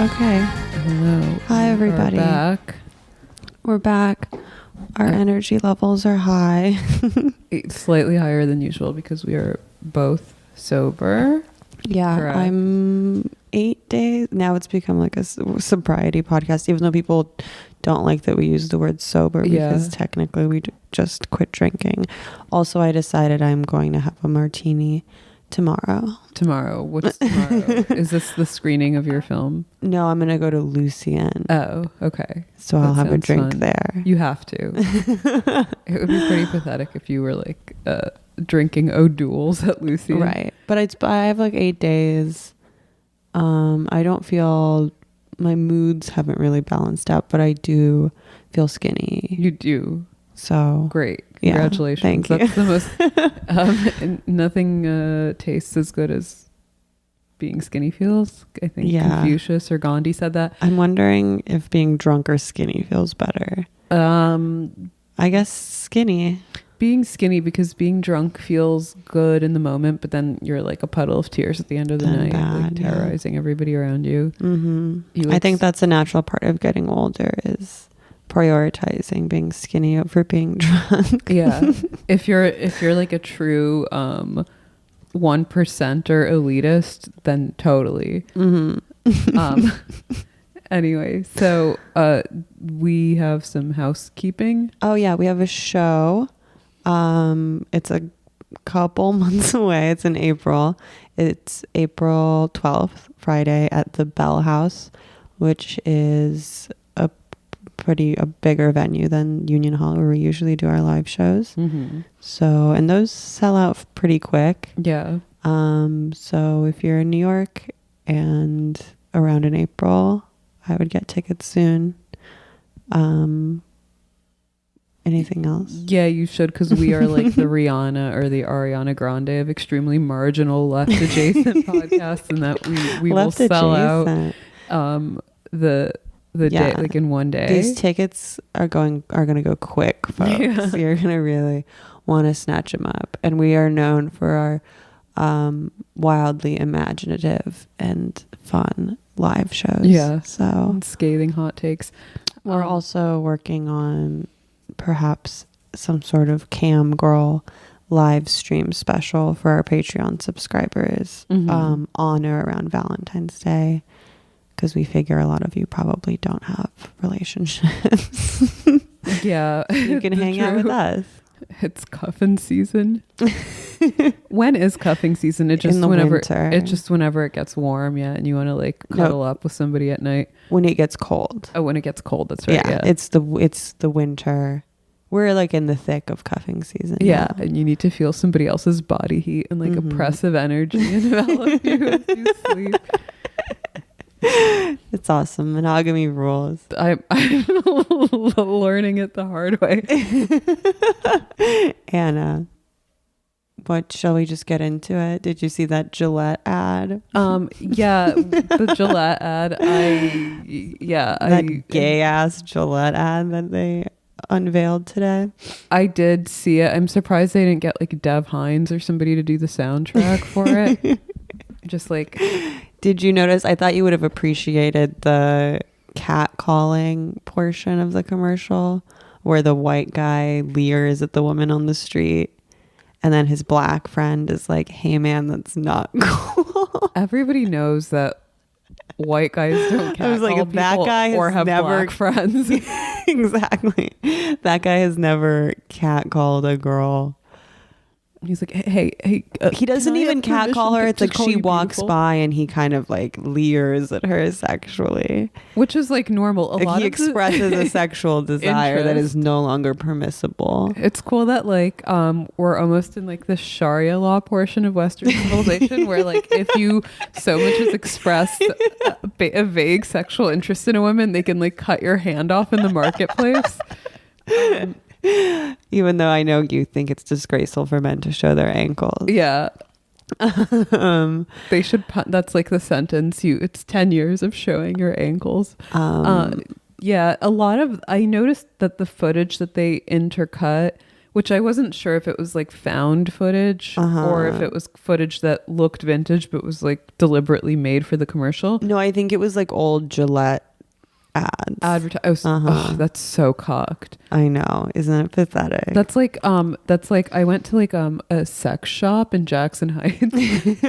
Okay. Hello. Hi, everybody. We're back. Our energy levels are high. It's slightly higher than usual because we are both sober. Yeah, Correct. I'm 8 days. Now it's become like a sobriety podcast, even though people don't like that we use the word sober because technically we just quit drinking. Also, I decided I'm going to have a martini tomorrow. What's tomorrow? Is this the screening of your film? No, I'm going to go to Lucien. Oh, okay. So I'll have a drink there. You have to. It would be pretty pathetic if you were like drinking O'Doul's at Lucien. Right. But I have like 8 days. I don't feel, my moods haven't really balanced out, but I do feel skinny. You do. So great. Congratulations. Thank you. That's the most, nothing tastes as good as being skinny feels. I think Confucius or Gandhi said that. I'm wondering if being drunk or skinny feels better. I guess skinny. Being skinny, because being drunk feels good in the moment, but then you're like a puddle of tears at the end of the night, like terrorizing everybody around you. Mm-hmm. I think that's a natural part of getting older is prioritizing being skinny over being drunk. Yeah. If you're like a true 1% or elitist, then totally. Anyway, so we have some housekeeping. Oh yeah, we have a show. It's a couple months away. It's in April. It's April 12th, Friday, at the Bell House, which is a bigger venue than Union Hall, where we usually do our live shows. So, and those sell out pretty quick. Yeah. So if you're in New York and around in April, I would get tickets soon. Anything else? Yeah, you should, because we are like the Rihanna or the Ariana Grande of extremely marginal left adjacent podcasts, and that we will sell out the day, like in one day. These tickets are going to go quick, folks. Yeah. So you're gonna really want to snatch them up, and we are known for our wildly imaginative and fun live shows. Yeah, so and scathing hot takes. We're also working on perhaps some sort of cam girl live stream special for our Patreon subscribers on or around Valentine's Day, because we figure a lot of you probably don't have relationships. Yeah. You can hang out with us. It's cuffing season. When is cuffing season? It just in the winter. It's just whenever it gets warm, and you want to like cuddle up with somebody at night. When it gets cold. Oh, when it gets cold, that's right. Yeah. It's the winter. We're like in the thick of cuffing season. Yeah, and you need to feel somebody else's body heat and like oppressive energy envelop you as you sleep. It's awesome. Monogamy rules. I'm learning it the hard way. Anna, what, shall we just get into it? Did you see that Gillette ad? Yeah, the Gillette ad. That gay ass Gillette ad that they unveiled today. I did see it. I'm surprised they didn't get like Dev Hynes or somebody to do the soundtrack for it. Just like, did you notice? I thought you would have appreciated the cat calling portion of the commercial, where the white guy leers at the woman on the street, and then his black friend is like, "Hey man, that's not cool." Everybody knows that white guys don't cat I was like, call that people guy or has have never black friends. Exactly. That guy has never catcalled a girl. He's like, hey. He doesn't even catcall her. It's like she walks beautiful by and he kind of like leers at her sexually, which is like normal. He expresses a sexual desire that is no longer permissible. It's cool that like we're almost in like the Sharia law portion of Western civilization, where like if you so much as express a vague sexual interest in a woman, they can like cut your hand off in the marketplace. Even though I know you think it's disgraceful for men to show their ankles. Yeah. They should that's like the sentence. It's 10 years of showing your ankles. Yeah, I noticed that the footage that they intercut which I wasn't sure if it was like found footage or if it was footage that looked vintage but was like deliberately made for the commercial. No, I think it was like old Gillette ads. Oh, that's so cocked. I know, isn't it pathetic? That's like I went to like a sex shop in Jackson Heights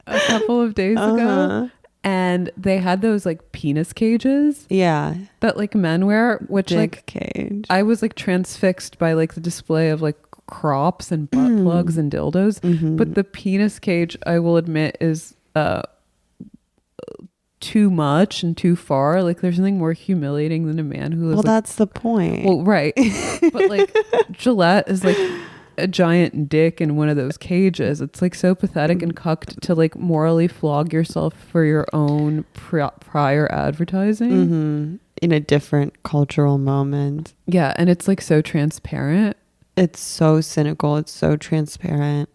a couple of days ago, and they had those like penis cages that like men wear, which Dick like cage. I was like transfixed by like the display of like crops and butt plugs and dildos, but the penis cage, I will admit, is too much and too far. Like there's nothing more humiliating than a man who lives that's the point. well, right. But like Gillette is like a giant dick in one of those cages. It's like so pathetic and cucked to like morally flog yourself for your own prior advertising in a different cultural moment. Yeah, and it's like so transparent. It's so cynical. It's so transparent.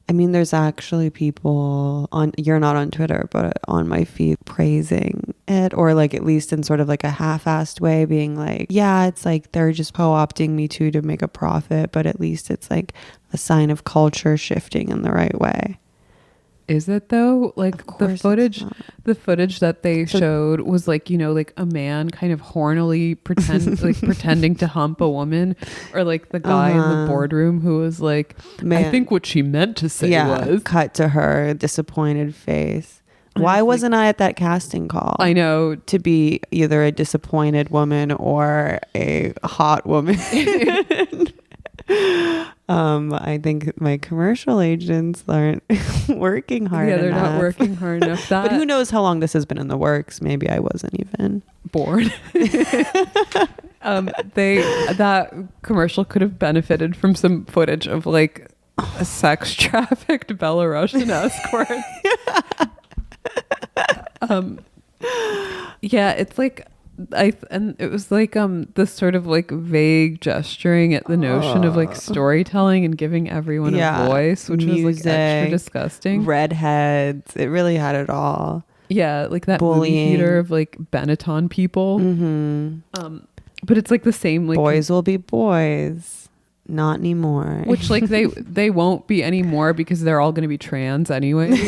I mean, there's actually people you're not on Twitter, but on my feed praising it, or like at least in sort of like a half-assed way, being like, yeah, it's like they're just co-opting Me Too to make a profit, but at least it's like a sign of culture shifting in the right way. Is it though? Like the footage that they showed was like, you know, like a man kind of hornily pretending to hump a woman, or like the guy in the boardroom who was like, I think what she meant to say was, cut to her disappointed face. Why wasn't I at that casting call? I know, to be either a disappointed woman or a hot woman. I think my commercial agents aren't working hard enough. Yeah, they're not working hard enough. But who knows how long this has been in the works? Maybe I wasn't even born. That commercial could have benefited from some footage of like a sex trafficked Belarusian escort. Yeah, it's like and it was like this sort of like vague gesturing at the notion of like storytelling and giving everyone a voice, which was like extra disgusting. Redheads, it really had it all. Yeah, like that movie theater of like Benetton people. But it's like the same, like boys will be boys, not anymore. Which like they won't be anymore because they're all going to be trans anyway.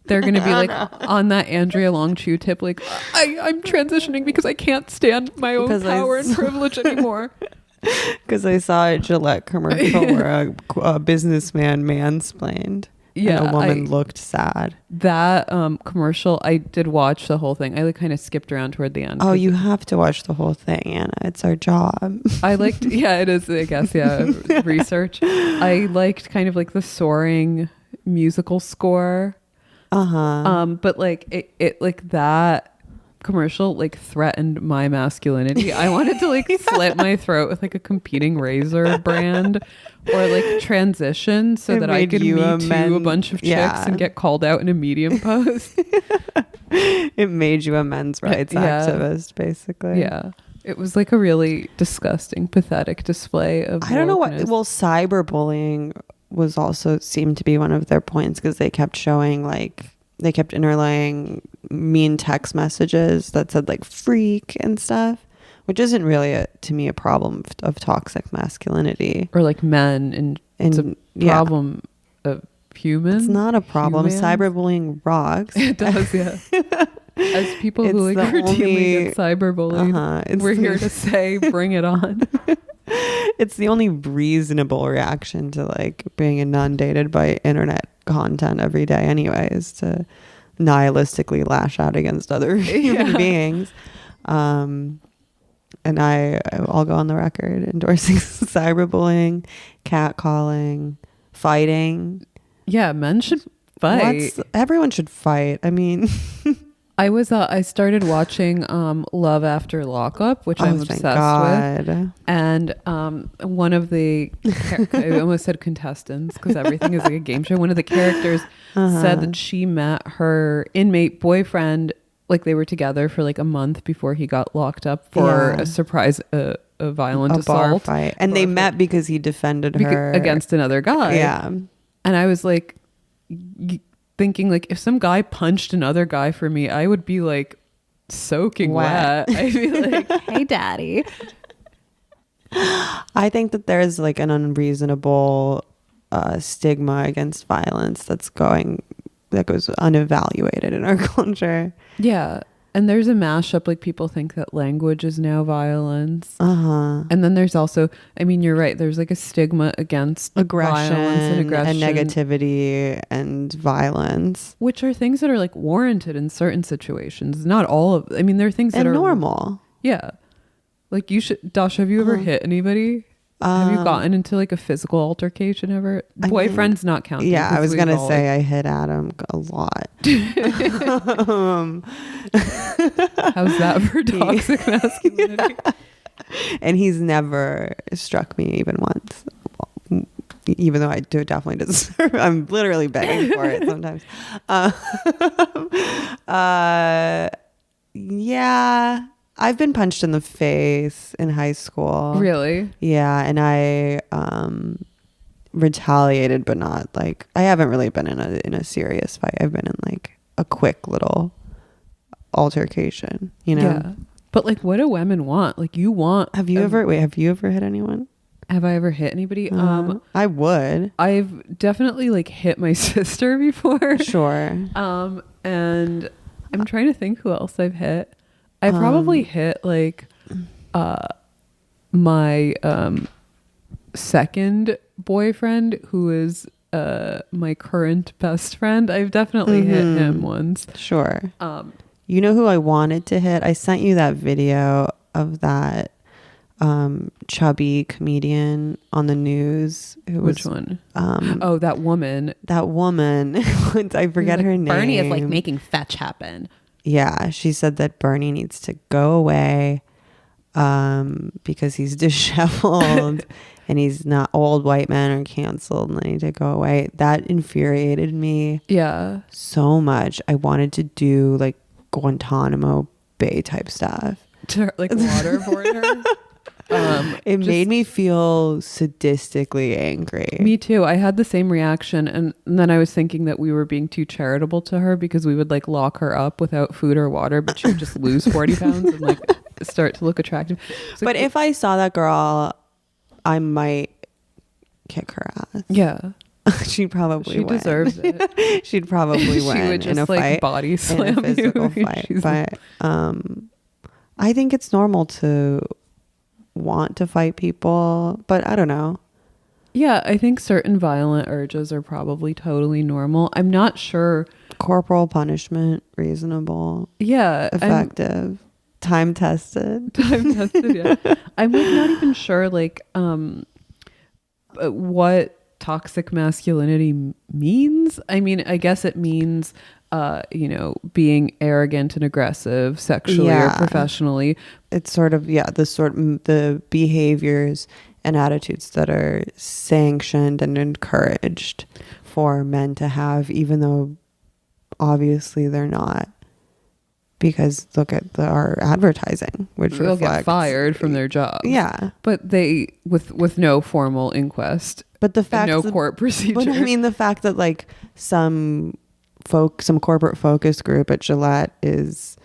They're going to be like on that Andrea Long Chew tip, like, I'm transitioning because I can't stand my own power and privilege anymore. Because I saw a Gillette commercial where a businessman mansplained. Yeah, and a woman looked sad. That commercial, I did watch the whole thing. I like kind of skipped around toward the end. Oh, you have to watch the whole thing, Anna. It's our job. I liked, yeah, it is, I guess, yeah, research. I liked kind of like the soaring musical score. But like it like that commercial like threatened my masculinity. I wanted to like slit my throat with like a competing razor brand, or like transition so that I could Me Too a bunch of chicks and get called out in a Medium post. It made you a men's rights activist, basically. Yeah. It was like a really disgusting, pathetic display of I don't know what. Well, cyberbullying was also seemed to be one of their points, because they kept showing like they kept interlaying mean text messages that said like freak and stuff, which isn't really to me a problem of toxic masculinity, or like men, and it's a problem of humans. It's not a problem. Cyberbullying rocks. It does, yeah. As people who like routinely get cyberbullied, we're here to say bring it on. It's the only reasonable reaction to like being inundated by internet content every day anyway, is to nihilistically lash out against other human beings. And I'll go on the record endorsing cyberbullying, catcalling, fighting. Yeah, men should fight. Everyone should fight. I mean... I started watching Love After Lockup, which I'm obsessed with. And one of the, I almost said contestants because everything is like a game show. One of the characters said that she met her inmate boyfriend, like they were together for like a month before he got locked up for a surprise, a violent assault. Bar fight. And they met because he defended her against another guy. Yeah. And I was like... thinking like, if some guy punched another guy for me, I would be like soaking wet. I'd be like, hey daddy. I think that there's like an unreasonable stigma against violence that goes unevaluated in our culture. Yeah. And there's a mashup, like people think that language is now violence. And then there's also, I mean, you're right, there's like a stigma against aggression and negativity and violence, which are things that are like warranted in certain situations. Not all of, I mean, there are things that are normal. Yeah. Like Dasha, have you ever hit anybody? Have you gotten into like a physical altercation ever? Boyfriend's not counting. Yeah, I was going to say I hit Adam a lot. How's that for toxic masculinity? And he's never struck me even once. Even though I do definitely deserve it. I'm literally begging for it sometimes. Yeah. I've been punched in the face in high school. Really? Yeah, and I retaliated, but not like, I haven't really been in a serious fight. I've been in like a quick little altercation, you know? Yeah. But like, what do women want? Like, you want... Have you ever hit anyone? Have I ever hit anybody? I would. I've definitely like hit my sister before. Sure. And I'm trying to think who else I've hit. I probably hit like my second boyfriend, who is my current best friend. I've definitely hit him once. Sure. You know who I wanted to hit? I sent you that video of that chubby comedian on the news. Which one? That woman. I forget her name. Bernie is like making fetch happen. Yeah, she said that Bernie needs to go away because he's disheveled and he's not, old white men are canceled and they need to go away. That infuriated me. Yeah. So much. I wanted to do like Guantanamo Bay type stuff. Like waterboard her. It made me feel sadistically angry. Me too. I had the same reaction, and then I was thinking that we were being too charitable to her because we would like lock her up without food or water, but she would just lose 40 pounds and like start to look attractive. So, but if I saw that girl, I might kick her ass. Yeah. She'd probably win. She deserves it. She'd probably win. She would just in a like fight, body slam in a physical you. fight. But I think it's normal to want to fight people, but I don't know. Yeah, I think certain violent urges are probably totally normal. I'm not sure. Corporal punishment, reasonable. Yeah. Effective. Time tested. Yeah. I'm like not even sure like what toxic masculinity means. I mean, I guess it means being arrogant and aggressive sexually or professionally. It's sort of the behaviors and attitudes that are sanctioned and encouraged for men to have, even though obviously they're not, because look at our advertising, which they'll get fired from their jobs. Yeah, but they with no formal inquest, but the fact no court procedure. But I mean, the fact that like some corporate focus group at Gillette is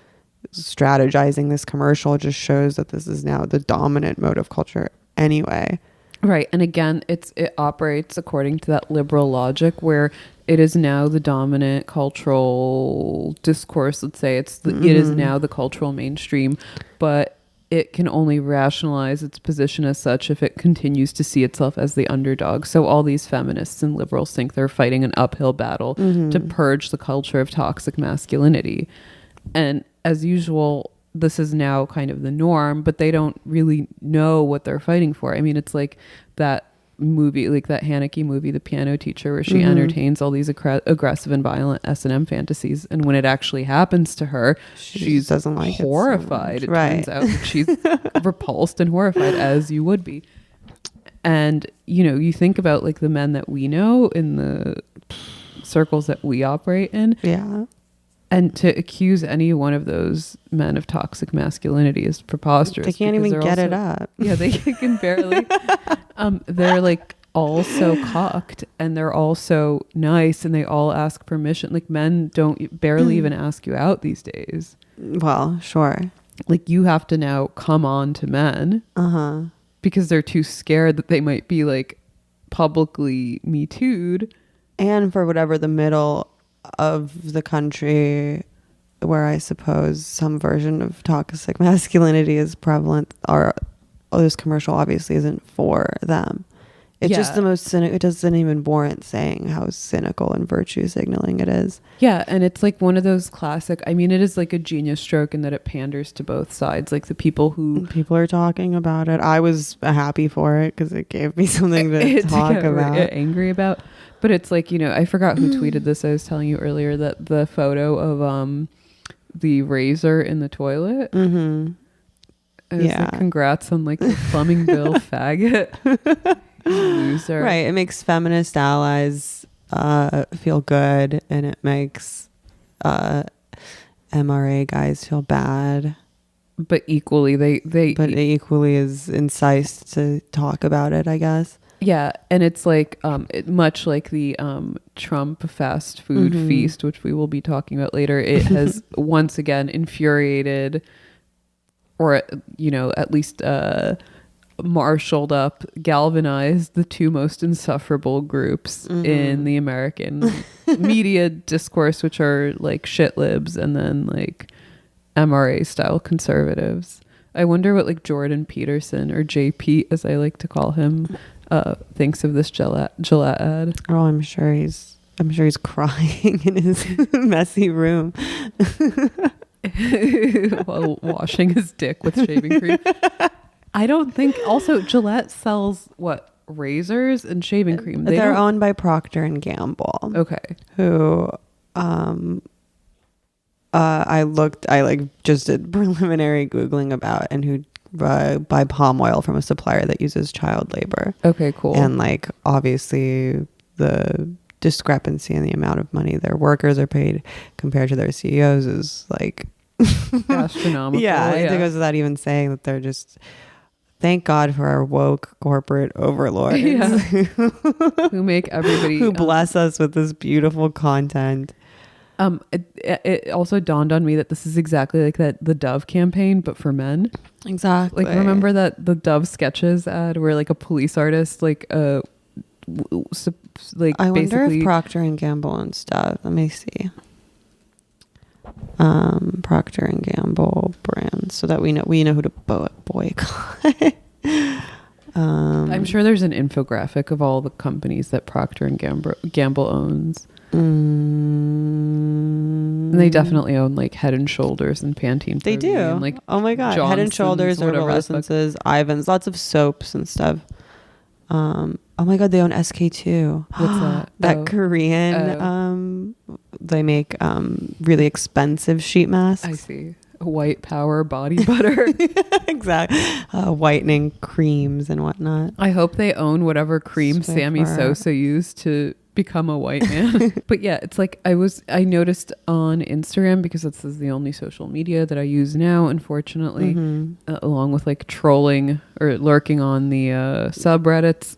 strategizing this commercial just shows that this is now the dominant mode of culture anyway. Right. And again, it operates according to that liberal logic where it is now the dominant cultural discourse. Let's say it is now the cultural mainstream, but it can only rationalize its position as such if it continues to see itself as the underdog. So all these feminists and liberals think they're fighting an uphill battle to purge the culture of toxic masculinity. And as usual, this is now kind of the norm, but they don't really know what they're fighting for. I mean, it's like that movie, like that Haneke movie, The Piano Teacher, where she entertains all these aggressive and violent S&M fantasies, and when it actually happens to her, she doesn't like horrified. It turns out that she's repulsed and horrified, as you would be. And you think about like the men that we know in the circles that we operate in, and to accuse any one of those men of toxic masculinity is preposterous. They can't even get it up. Yeah, they can barely. They're like all so cocked, and they're all so nice, and they all ask permission. Like men don't barely even ask you out these days. Well, sure. Like you have to now come on to men. because they're too scared that they might be like publicly Me Too'd. And for whatever the middle of the country where I suppose some version of toxic masculinity is prevalent, or this commercial obviously isn't for them. It's just the most cynical. It doesn't even warrant saying how cynical and virtue signaling it is. Yeah, and it's like one of those classic, I mean, it is like a genius stroke in that it panders to both sides. Like the people are talking about it. I was happy for it because it gave me something to talk about. Angry about. But it's like, you know, I forgot who tweeted this. I was telling you earlier that the photo of the razor in the toilet. Mm-hmm. I was like, congrats on like the plumbing bill faggot. Loser. Right. It makes feminist allies feel good, and it makes MRA guys feel bad. But equally, they equally is incensed to talk about it, I guess. Yeah, and it's like much like the Trump fast food feast, which we will be talking about later. It has once again infuriated, or you know, at least marshaled up, galvanized the two most insufferable groups in the American media discourse, which are like shit libs and then like MRA style conservatives. I wonder what like Jordan Peterson, or JP as I like to call him, thinks of this Gillette ad. Oh, I'm sure he's crying in his messy room while washing his dick with shaving cream. I don't think. Also, Gillette sells what, razors and shaving cream. They're owned by Procter and Gamble. Okay. Who, I just did preliminary Googling about, and who buy palm oil from a supplier that uses child labor. Okay, cool. And like obviously the discrepancy in the amount of money their workers are paid compared to their CEOs is like astronomical. Yeah, it goes without even saying that they're just. Thank God for our woke corporate overlords who make everybody who bless us with this beautiful content. It also dawned on me that this is exactly like the Dove campaign, but for men. Exactly. Like, remember that the Dove sketches ad where like a police artist like I wonder if Procter and Gamble and stuff. Let me see. Procter and Gamble brands, so that we know who to boycott. I'm sure there's an infographic of all the companies that Procter and Gamble owns. And they definitely own like Head and Shoulders and Pantene. They do. And, like, oh my God, Johnson's, Head and Shoulders, Herbal Essences, Ivan's, lots of soaps and stuff. Oh my God, they own SK2. What's that? That Korean. They make really expensive sheet masks. I see. White Power body butter. Exactly. Whitening creams and whatnot. I hope they own whatever cream Sammy Sosa used to become a white man. But yeah, it's like I noticed on Instagram, because this is the only social media that I use now, unfortunately, along with like trolling or lurking on the subreddits.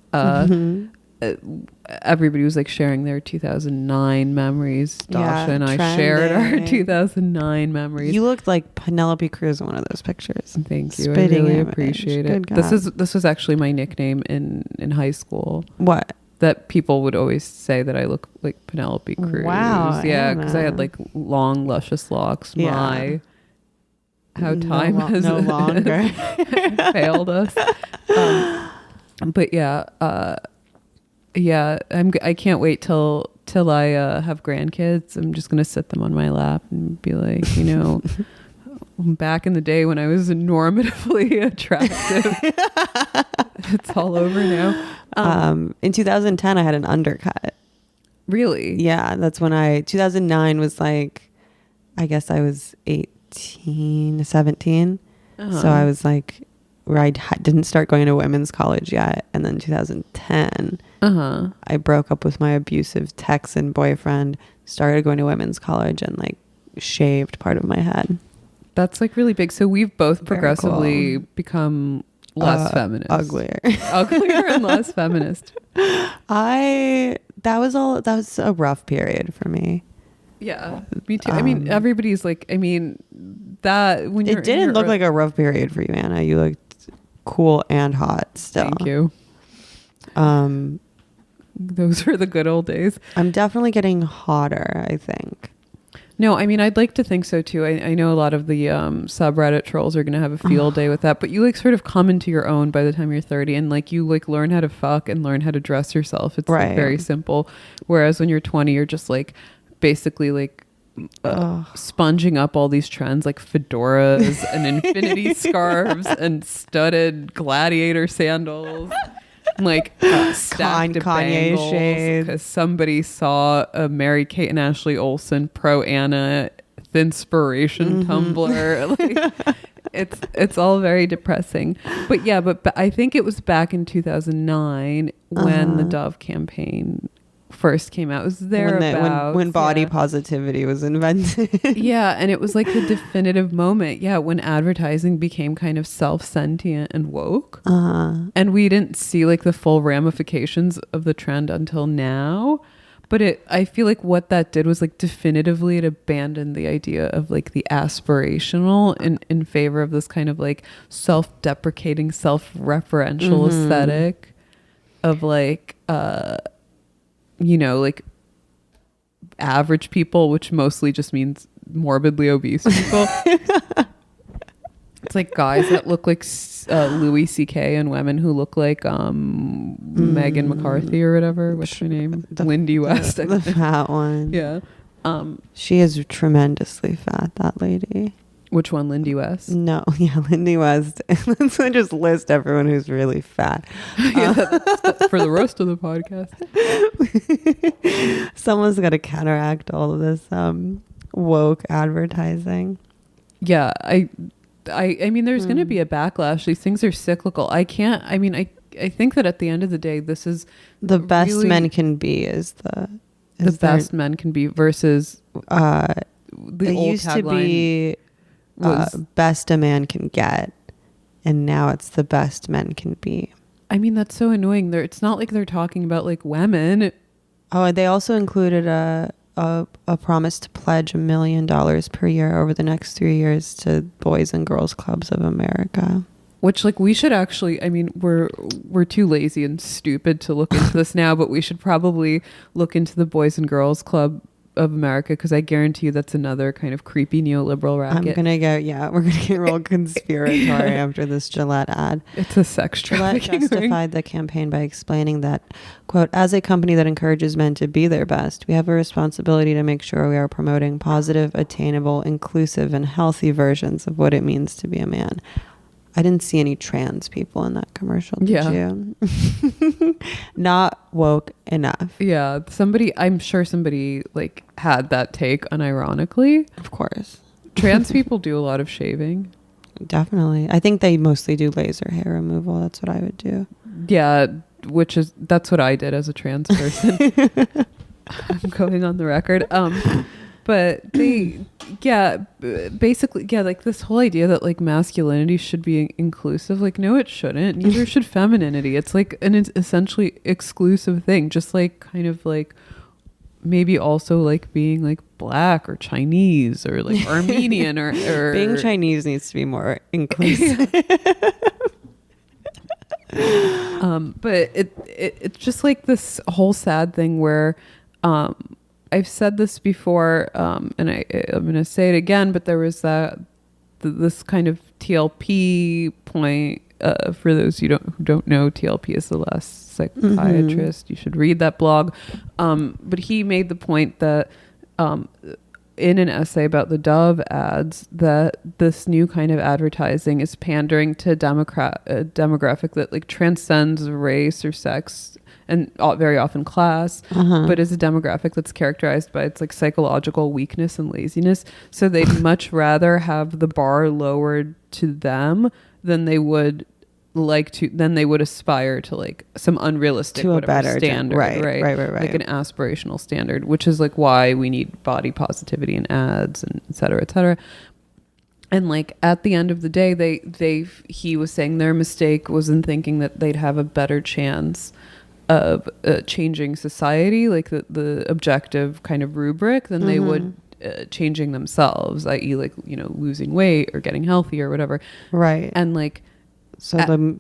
Everybody was like sharing their 2009 memories. Dasha and I shared our 2009 memories. You looked like Penelope Cruz in one of those pictures. Thank you. I really appreciate it. This was actually my nickname in high school. What? That people would always say that I look like Penelope Cruz. Wow. Yeah, because I had like long, luscious locks. Yeah. How time has no longer failed us. But yeah, I can't wait till I have grandkids. I'm just gonna sit them on my lap and be like, you know, back in the day when I was normatively attractive. It's all over now. In 2010, I had an undercut. Really? Yeah, that's when 2009 was like, I guess I was 18, 17. So I was like, where I didn't start going to women's college yet. And then 2010, I broke up with my abusive Texan boyfriend, started going to women's college, and like shaved part of my head. That's like really big. So we've both progressively become less feminist. Uglier and less feminist. That was a rough period for me. Yeah, me too. I mean, everybody's like, that when you're, it didn't look like a rough period for you, Anna. You looked cool and hot still. Thank you. Those were the good old days. I'm definitely getting hotter, I think. No, I mean, I'd like to think so too. I know a lot of the subreddit trolls are going to have a field day with that, but you like sort of come into your own by the time you're 30, and like you like learn how to fuck and learn how to dress yourself. It's like very simple. Whereas when you're 20, you're just like basically like sponging up all these trends like fedoras and infinity scarves and studded gladiator sandals. Like stacked Kanye shades because somebody saw a Mary-Kate and Ashley Olsen pro Anna Thinspiration Tumblr. Like, it's all very depressing. But yeah, but I think it was back in 2009 when the Dove campaign first came out. It was when body positivity was invented. Yeah, and it was like the definitive moment. Yeah, when advertising became kind of self-sentient and woke. And we didn't see like the full ramifications of the trend until now. But I feel like what that did was like definitively it abandoned the idea of like the aspirational in favor of this kind of like self-deprecating, self-referential aesthetic of like you know, like average people, which mostly just means morbidly obese people. It's like guys that look like Louis C.K. and women who look like Megan McCarthy or whatever. What's her name? Lindy West. The fat one. Yeah. She is tremendously fat, that lady. Which one, Lindy West? No, yeah, Lindy West. Let's just list everyone who's really fat. Yeah, that's for the rest of the podcast. Someone's got to counteract all of this woke advertising. Yeah, I mean, there's going to be a backlash. These things are cyclical. I think that at the end of the day, this is the best really, men can be is the best men can be versus the it old used to be best a man can get, and now it's the best men can be. I mean, that's so annoying. It's not like they're talking about like women. Oh, they also included a promise to pledge $1 million per year over the next 3 years to Boys and Girls Clubs of America. Which like we should actually, I mean, we're too lazy and stupid to look into this now, but we should probably look into the Boys and Girls Club of America, because I guarantee you that's another kind of creepy neoliberal racket. We're gonna get real conspiratory after this Gillette ad. It's a sex trafficking Gillette justified the campaign by explaining that, quote, as a company that encourages men to be their best, we have a responsibility to make sure we are promoting positive, attainable, inclusive, and healthy versions of what it means to be a man. I didn't see any trans people in that commercial, did you? Not woke enough. Yeah, I'm sure somebody like had that take unironically. Of course. Trans people do a lot of shaving. Definitely. I think they mostly do laser hair removal. That's what I would do. Yeah, that's what I did as a trans person. I'm going on the record. But basically, like this whole idea that like masculinity should be inclusive, like, no, it shouldn't. Neither should femininity. It's like an essentially exclusive thing, just like kind of like maybe also like being like black or Chinese or like Armenian or being Chinese needs to be more inclusive. But it's just like this whole sad thing where I've said this before, and I'm going to say it again, but there was this kind of TLP point. For those who don't know, TLP is the last psychiatrist. You should read that blog. But he made the point that in an essay about the Dove ads, that this new kind of advertising is pandering to a demographic that like transcends race or sex, and very often class, but is a demographic that's characterized by its like psychological weakness and laziness. So they'd much rather have the bar lowered to them than they would aspire to like some unrealistic to a better standard, right? Like an aspirational standard, which is like why we need body positivity in ads and et cetera, et cetera. And like at the end of the day, he was saying their mistake was in thinking that they'd have a better chance of changing society, like the objective kind of rubric, than they would changing themselves, i.e. like, you know, losing weight or getting healthy or whatever. Right. And like So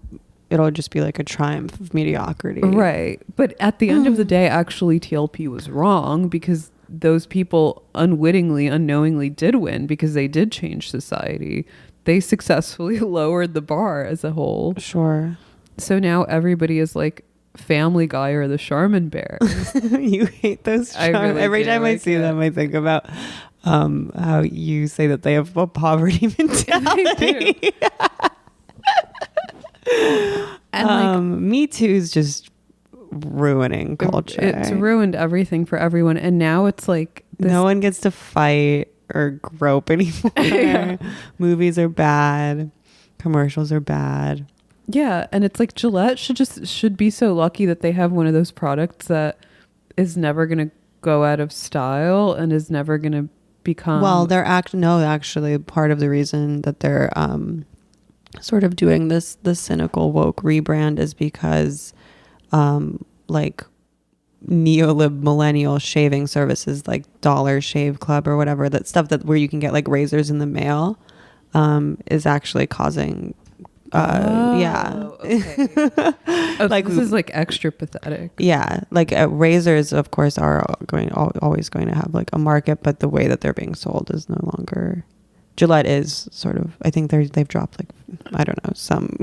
it'll just be like a triumph of mediocrity. Right. But at the end of the day, actually TLP was wrong, because those people unwittingly, unknowingly did win, because they did change society. They successfully lowered the bar as a whole. Sure. So now everybody is like Family Guy or the Charmin Bear. You hate those. Really Every do. time I see them, I think about how you say that they have a poverty mentality. And Me Too is just ruining culture. It's ruined everything for everyone. And now it's like no one gets to fight or grope anymore. Yeah. Movies are bad. Commercials are bad. Yeah, and it's like Gillette should be so lucky that they have one of those products that is never going to go out of style and is never going to become. Well, actually part of the reason that they're sort of doing this cynical woke rebrand is because like neolib millennial shaving services like Dollar Shave Club or whatever, that stuff that where you can get like razors in the mail is actually causing Okay. Like this is like extra pathetic. Yeah, like razors of course are always going to have like a market, but the way that they're being sold is no longer. Gillette is sort of, I think they've dropped like, I don't know, some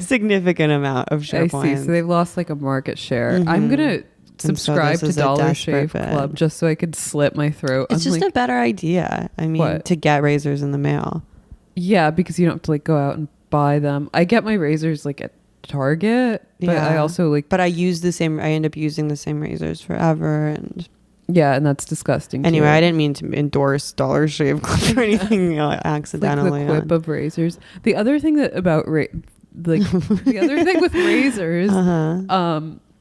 significant amount of share points. So they've lost like a market share. Mm-hmm. I'm gonna subscribe to Dollar Shave Club just so I could slit my throat. It's just a better idea. I mean, to get razors in the mail. Yeah, because you don't have to like go out and buy them. I get my razors like at Target, but I also like. But I end up using the same razors forever, and. Yeah, and that's disgusting. Anyway, I didn't mean to endorse Dollar Shave Club or anything accidentally. Like the quip of razors. The other thing that about the other thing with razors,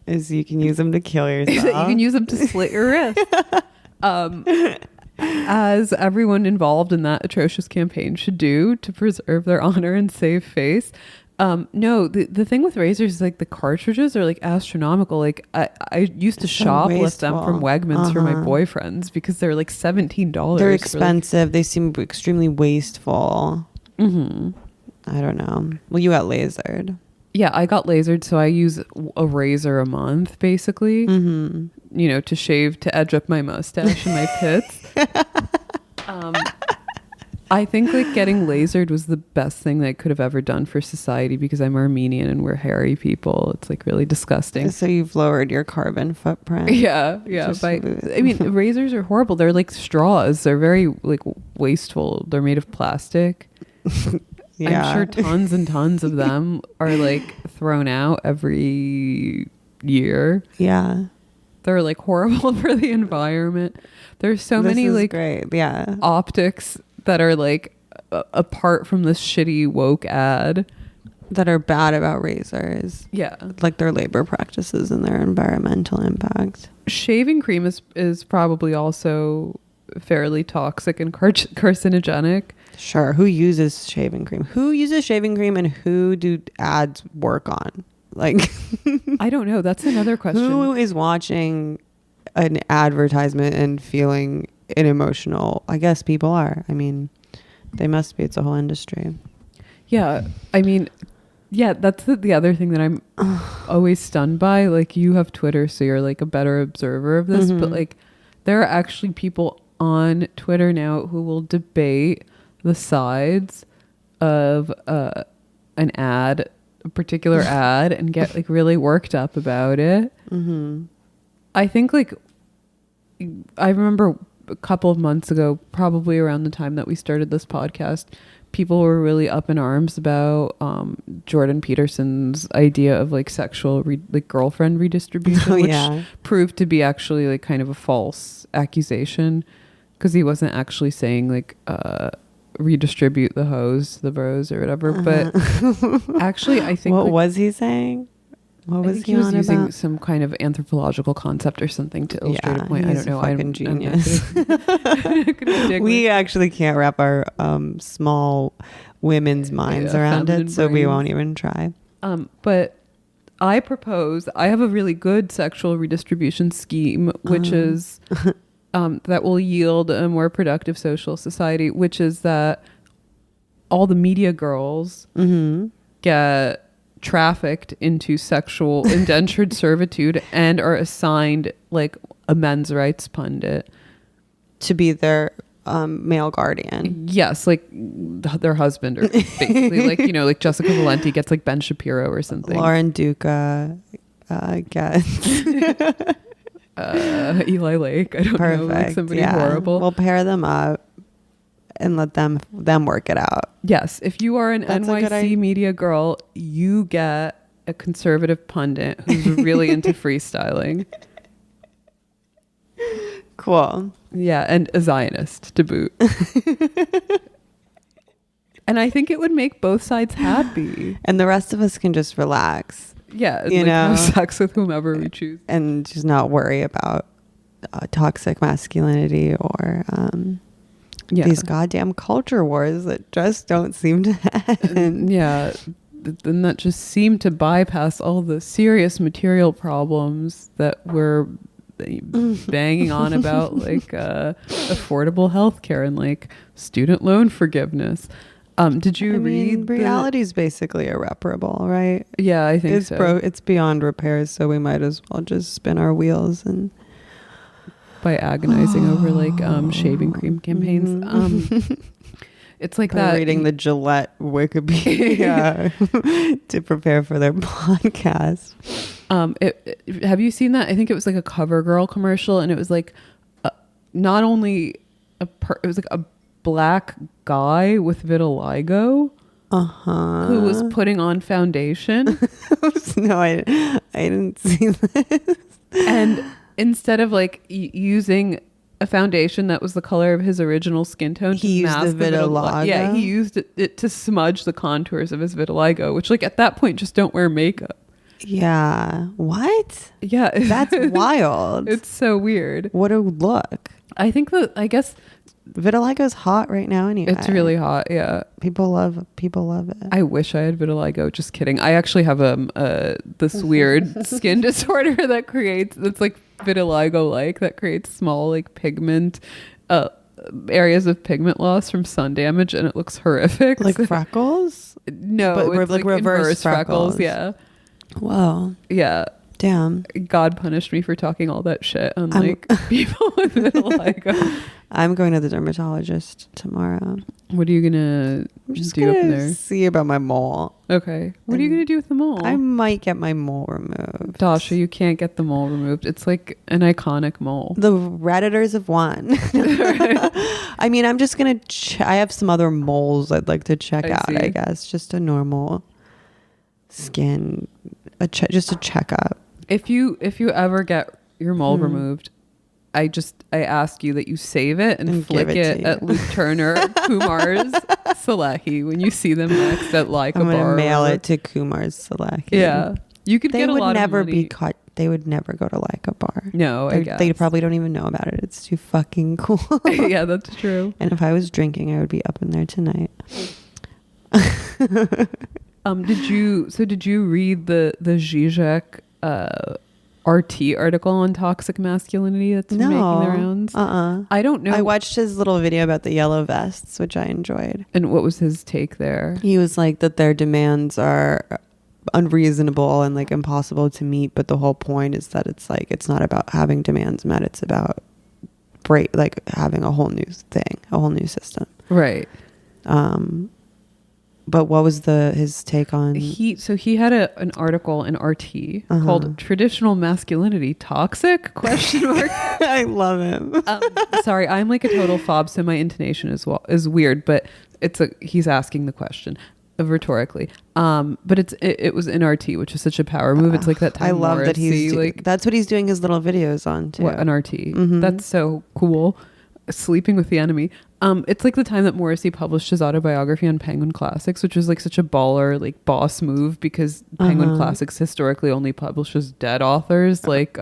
is you can use them to kill yourself. You can use them to slit your wrist. As everyone involved in that atrocious campaign should do to preserve their honor and save face. No, the thing with razors is like the cartridges are like astronomical. Like I used to shoplift them from Wegmans for my boyfriends because they're like $17. They're expensive. They seem extremely wasteful. Mm-hmm. I don't know. Well, you got lasered. Yeah, I got lasered, so I use a razor a month basically. Mm-hmm. You know, to edge up my mustache and my pits. I think like getting lasered was the best thing that I could have ever done for society because I'm Armenian and we're hairy people. It's like really disgusting. So you've lowered your carbon footprint. Yeah. I mean, razors are horrible. They're like straws. They're very like wasteful. They're made of plastic. Yeah. I'm sure tons and tons of them are like thrown out every year. Yeah. They're like horrible for the environment. There's so many like great. Yeah. optics that are like apart from this shitty woke ad that are bad about razors. Yeah. Like their labor practices and their environmental impact. Shaving cream is probably also fairly toxic and carcinogenic. Sure. Who uses shaving cream? Who uses shaving cream and who do ads work on? Like, I don't know. That's another question. Who is watching an advertisement and feeling an emotional? I guess people are. I mean, they must be. It's a whole industry. Yeah. I mean, yeah, that's the other thing that I'm always stunned by. Like, you have Twitter, so you're like a better observer of this. Mm-hmm. But like, there are actually people on Twitter now who will debate the sides of an ad, a particular ad, and get like really worked up about it. Mm-hmm. I think like I remember a couple of months ago, probably around the time that we started this podcast, people were really up in arms about Jordan Peterson's idea of like sexual girlfriend redistribution, which proved to be actually like kind of a false accusation because he wasn't actually saying like redistribute the hoes, the bros or whatever. But actually, I think what was he saying? What was he was using about? Some kind of anthropological concept or something to illustrate a point. I don't know. I'm genius. We actually can't wrap our small women's minds around it, so we won't even try. But I propose, I have a really good sexual redistribution scheme, which is that will yield a more productive social society, which is that all the media girls get trafficked into sexual indentured servitude and are assigned like a men's rights pundit to be their male guardian. Yes, like their husband, or basically like, you know, like Jessica Valenti gets like Ben Shapiro or something. Lauren Duca gets Eli Lake. I don't know, like somebody horrible. We'll pair them up and let them work it out. Yes, if you are an NYC media girl, you get a conservative pundit who's really into freestyling. Cool. Yeah, and a Zionist to boot. And I think it would make both sides happy. And the rest of us can just relax. Yeah, you know, have sex with whomever we choose. And just not worry about toxic masculinity or these goddamn culture wars that just don't seem to end. Yeah, and that just seem to bypass all the serious material problems that we're banging on about, like affordable healthcare and like student loan forgiveness. Did you read? Reality is basically irreparable, right? Yeah, I think so. It's beyond repairs, so we might as well just spin our wheels and by agonizing over like shaving cream campaigns. It's like that. Reading the Gillette Wikipedia to prepare for their podcast. Have you seen that? I think it was like a CoverGirl commercial, and it was like not only it was like a black guy with vitiligo who was putting on foundation. No, I didn't see this. And instead of like using a foundation that was the color of his original skin tone, he used the vitiligo. Yeah, he used it to smudge the contours of his vitiligo, which like at that point just don't wear makeup. Yeah. What? Yeah. That's wild. It's so weird. What a look. I guess vitiligo is hot right now anyway. It's really hot. Yeah. People love it. I wish I had vitiligo. Just kidding. I actually have this weird skin disorder that's like vitiligo like, that creates small like pigment areas of pigment loss from sun damage, and it looks horrific. Like freckles? No, but it's like reverse freckles. Yeah. Whoa. Yeah. Damn. God punished me for talking all that shit on like people with vitiligo. I'm going to the dermatologist tomorrow. What are you gonna do up there? See about my mole. Okay. What are you gonna do with the mole? I might get my mole removed. Dasha, you can't get the mole removed. It's like an iconic mole. The Redditors have won. I mean, I'm just gonna. I have some other moles I'd like to check out. I guess just a normal skin, just a checkup. If you ever get your mole removed, I ask you that you save it and flick it at Luke Turner, Kumar's Salehi when you see them next at like a bar. I'm gonna mail it to Kumar's Salehi. Yeah, you could get a lot of money. They would never be caught. They would never go to like a bar. No, I guess they probably don't even know about it. It's too fucking cool. Yeah, that's true. And if I was drinking, I would be up in there tonight. Did you read the Zizek RT article on toxic masculinity that's making the rounds? I don't know. I watched his little video about the yellow vests, which I enjoyed. And what was his take there? He was like that their demands are unreasonable and like impossible to meet, but the whole point is that it's like it's not about having demands met, it's about having a whole new thing, a whole new system. Right. But what was his take on? He had an article in RT called "Traditional Masculinity Toxic?" ? I love him. Sorry, I'm like a total fob, so my intonation is weird, but he's asking the question rhetorically. But it was in RT, which is such a power move. It's like that time. I love Morrissey, that he's that's what he's doing his little videos on too. What, an RT? Mm-hmm. That's so cool. Sleeping with the Enemy. It's like the time that Morrissey published his autobiography on Penguin Classics, which was like such a baller, like boss move, because Penguin Classics historically only publishes dead authors, like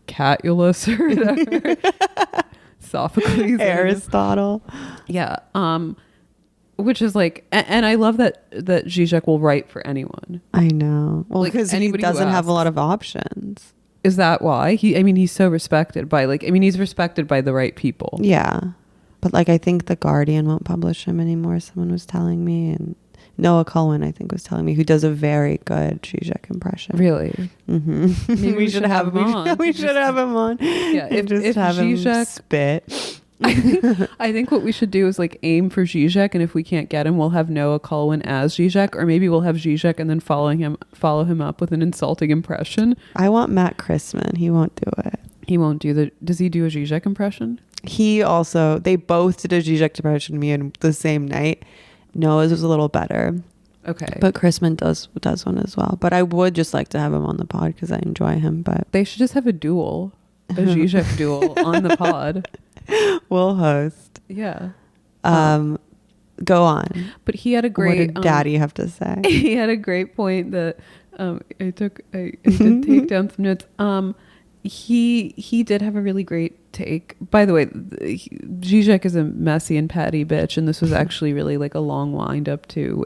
Catullus or whatever. Sophocles, Aristotle. Yeah. Which is like, and I love that Zizek will write for anyone. I know. Well, because he doesn't have a lot of options. Is that why? He's so respected by he's respected by the right people. Yeah. But I think The Guardian won't publish him anymore, someone was telling me, and Noah Cullen, I think, was telling me, who does a very good Zizek impression. Really? Mm-hmm. Maybe we should have him on. We should have him on. Yeah, if have Zizek, him spit. I think what we should do is like aim for Zizek, and if we can't get him, we'll have Noah Cullen as Zizek, or maybe we'll have Zizek and then follow him up with an insulting impression. I want Matt Chrisman. He won't do it. He won't do the. Does he do a Zizek impression? They both did a Zizek impression to me in the same night. Noah's was a little better. Okay. But Chrisman does one as well. But I would just like to have him on the pod because I enjoy him. But they should just have a Zizek duel on the pod. We'll host. Yeah. Go on. But he had a great. What did Daddy have to say? He had a great point that I did take down some notes. He did have a really great take. By the way, Zizek is a messy and petty bitch, and this was actually really like a long wind up to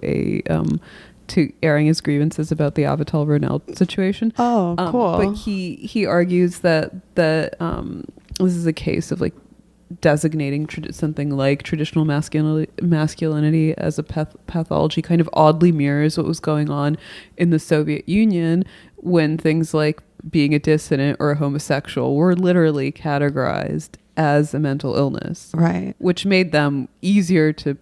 to airing his grievances about the Avital Ronell situation. Oh, cool. But he argues that this is a case of like designating something like traditional masculinity as a pathology kind of oddly mirrors what was going on in the Soviet Union when things like being a dissident or a homosexual were literally categorized as a mental illness, right? Which made them easier to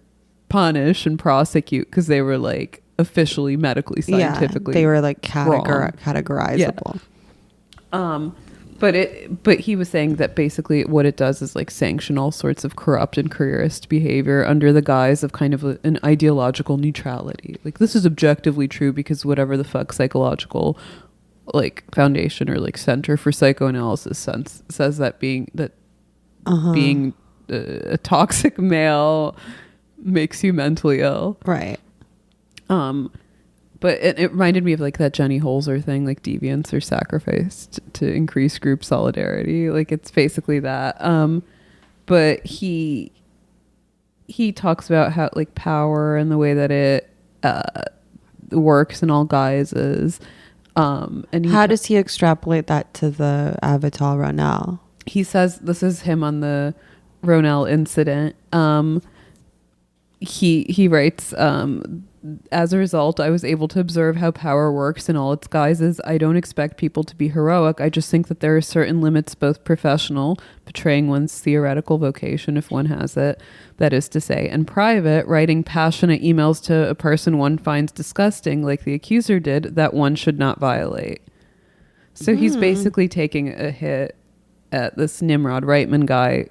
punish and prosecute because they were like officially medically scientifically they were like categorizable. Yeah. But he was saying that basically what it does is like sanction all sorts of corrupt and careerist behavior under the guise of kind of an ideological neutrality. Like this is objectively true because whatever the fuck psychological like foundation or like center for psychoanalysis says that being a toxic male makes you mentally ill. Right. But it reminded me of like that Jenny Holzer thing, like deviance or sacrifice to increase group solidarity. Like it's basically that. But he talks about how like power and the way that it works in all guises. And how does he extrapolate that to the Avital Ronell? He says this is him on the Ronell incident. He writes, as a result, I was able to observe how power works in all its guises. I don't expect people to be heroic. I just think that there are certain limits, both professional, betraying one's theoretical vocation if one has it, that is to say, and private, writing passionate emails to a person one finds disgusting, like the accuser did, that one should not violate. So he's basically taking a hit at this Nimrod Reitman guy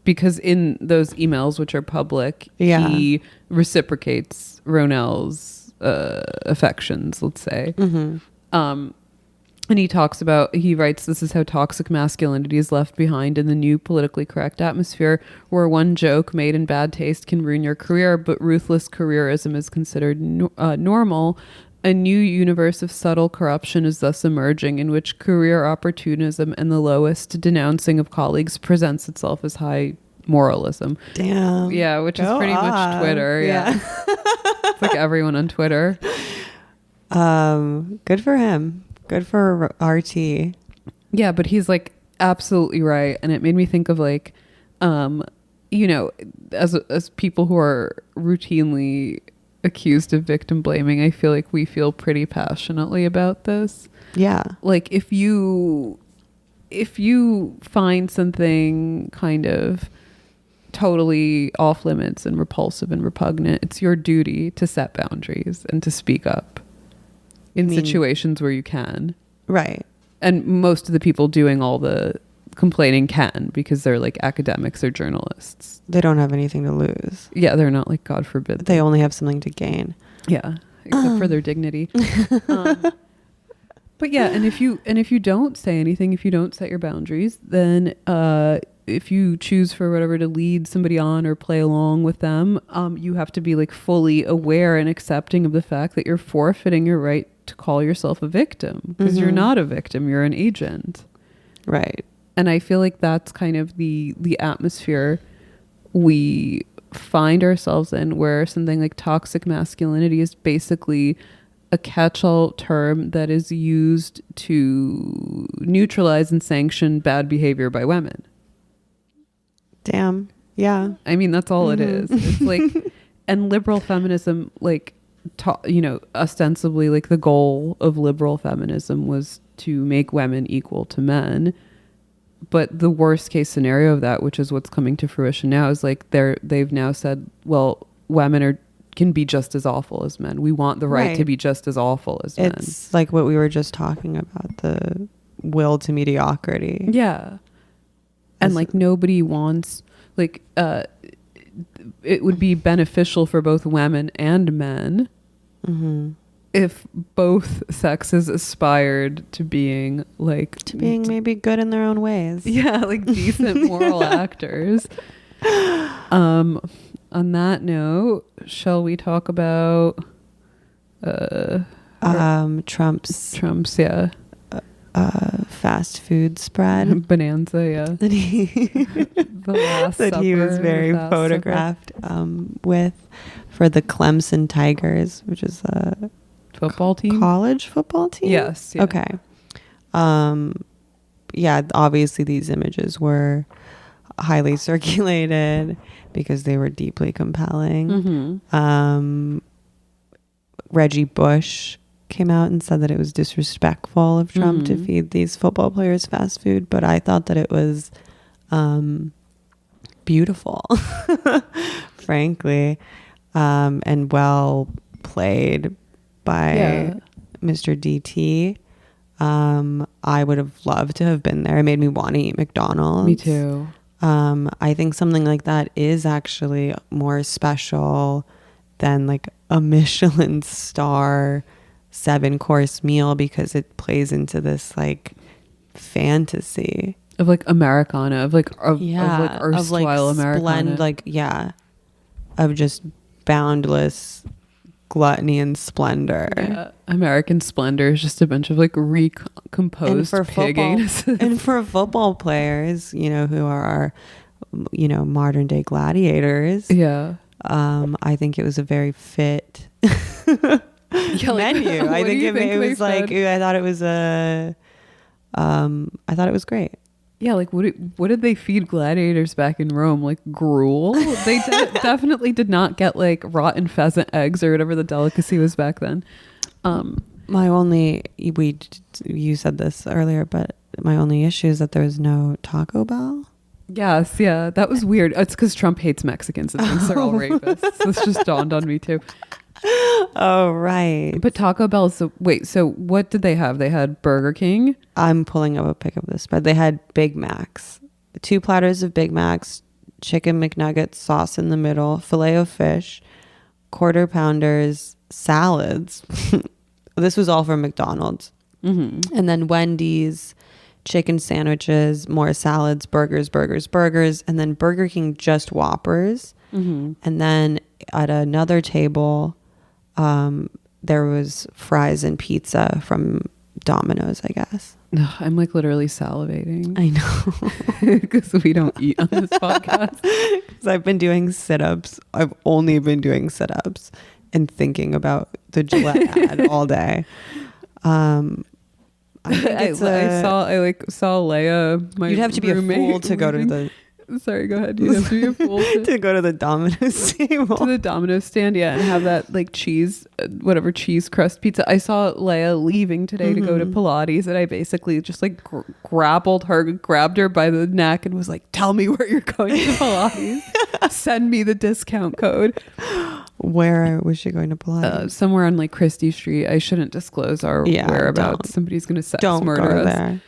because in those emails, which are public, he reciprocates Ronell's affections, let's say. Mm-hmm. And he writes, this is how toxic masculinity is left behind in the new politically correct atmosphere where one joke made in bad taste can ruin your career, but ruthless careerism is considered normal. A new universe of subtle corruption is thus emerging in which career opportunism and the lowest denouncing of colleagues presents itself as high moralism. Damn. Yeah, which is pretty much Twitter. Yeah. It's like everyone on Twitter. Good for him. Good for RT. Yeah, but he's like absolutely right. And it made me think of like, you know, as people who are routinely accused of victim blaming, I feel like we feel pretty passionately about this. Yeah. Like if you find something kind of totally off limits and repulsive and repugnant, it's your duty to set boundaries and to speak up in situations where you can. Right. And most of the people doing all the complaining can because they're like academics or journalists. They don't have anything to lose. Yeah, they're not like, God forbid. They only have something to gain. Yeah, except for their dignity. But yeah, and if you don't say anything, if you don't set your boundaries, then if you choose for whatever to lead somebody on or play along with them, you have to be like fully aware and accepting of the fact that you're forfeiting your right to call yourself a victim because you're not a victim, you're an agent. Right. And I feel like that's kind of the atmosphere we find ourselves in, where something like toxic masculinity is basically a catch-all term that is used to neutralize and sanction bad behavior by women. Damn. Yeah. I mean, that's all it is. It's like, and liberal feminism like ostensibly like the goal of liberal feminism was to make women equal to men. But the worst case scenario of that, which is what's coming to fruition now, is like they've now said, well, women can be just as awful as men. We want the right to be just as awful as men. It's like what we were just talking about, the will to mediocrity. Yeah. And like nobody wants, like, it would be beneficial for both women and men if both sexes aspired to being like maybe good in their own ways. Yeah, like decent moral actors. On that note, shall we talk about Trump's yeah fast food spread bonanza, yeah. that he was very photographed with for the Clemson Tigers, which is a football team, college football team. Yes. Yeah. Okay. Yeah, obviously these images were highly circulated because they were deeply compelling. Reggie Bush came out and said that it was disrespectful of Trump to feed these football players fast food, but I thought that it was beautiful, frankly, and well played by Mr. DT. I would have loved to have been there. It made me want to eat McDonald's. Me too. I think something like that is actually more special than like a Michelin star 7-course meal, because it plays into this like fantasy of like Americana, of like erstwhile Americana, of just boundless gluttony and splendor. Yeah. American splendor is just a bunch of like recomposed pig anuses. And for football players, who are our, modern day gladiators. Yeah. I think it was a very fit menu. I think it was like, I thought it was I thought it was great. Yeah, like what did they feed gladiators back in Rome? Like gruel? They definitely did not get like rotten pheasant eggs or whatever the delicacy was back then. You said this earlier, but my only issue is that there was no Taco Bell. Yes, yeah, that was weird. It's because Trump hates Mexicans and thinks they're all rapists. This just dawned on me too. Oh, right. But Taco Bell, so what did they have? They had Burger King. I'm pulling up a pic of this, but they had Big Macs, 2 platters of Big Macs, chicken McNuggets, sauce in the middle, filet of fish, quarter pounders, salads. This was all from McDonald's. And then Wendy's, chicken sandwiches, more salads, burgers, and then Burger King just Whoppers. And then at another table, there was fries and pizza from Domino's, I guess. I'm like literally salivating. I know. Because we don't eat on this podcast. Because I've been doing sit-ups. I've only been doing sit-ups and thinking about the Gillette ad all day. I saw Leia, my You'd have to be roommate, a fool to go to the... Sorry, go ahead. You have to be a fool to go to the Domino's table. To the Domino's stand, yeah, and have that like cheese, whatever cheese crust pizza. I saw Leia leaving today to go to Pilates, and I basically just like grabbed her by the neck and was like, "Tell me where you're going to Pilates. Send me the discount code." Where was she going to Pilates? Somewhere on like Christie Street. I shouldn't disclose our whereabouts. Somebody's going to murder us. There.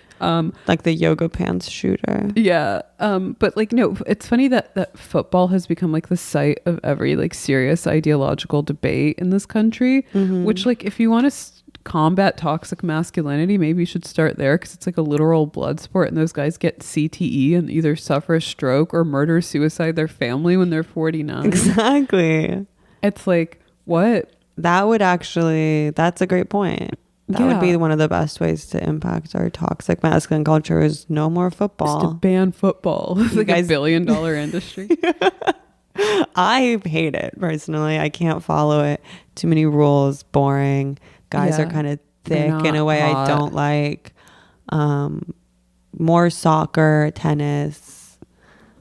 Like the yoga pants shooter. Yeah. But like, no, it's funny that football has become like the site of every like serious ideological debate in this country, which like, if you want to combat toxic masculinity, maybe you should start there, because it's like a literal blood sport, and those guys get CTE and either suffer a stroke or murder suicide their family when they're 49. Exactly. It's like, what? That's a great point. That would be one of the best ways to impact our toxic masculine culture, is no more football. Just to ban football. It's like a $1 billion industry. I hate it personally. I can't follow it. Too many rules, boring. Guys are kind of thick in a way I don't like. More soccer, tennis,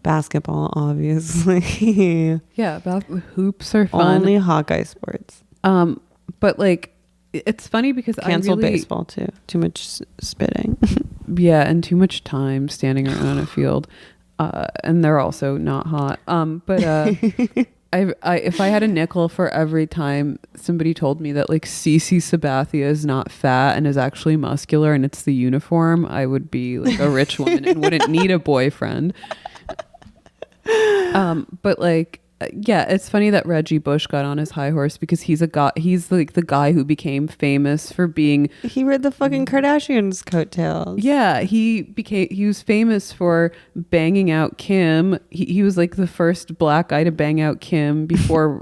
basketball, obviously. Yeah, hoops are fun. Only Hawkeye sports. But like, it's funny because Cancel I really, baseball too. Too much spitting. yeah, and too much time standing around on a field. And they're also not hot. But I if I had a nickel for every time somebody told me that like Cece Sabathia is not fat and is actually muscular and it's the uniform, I would be like a rich woman and wouldn't need a boyfriend. But like, yeah, it's funny that Reggie Bush got on his high horse because he's like the guy who became famous for being, He read the fucking Kardashians' coattails. yeah, he was famous for banging out Kim. He was like the first black guy to bang out Kim before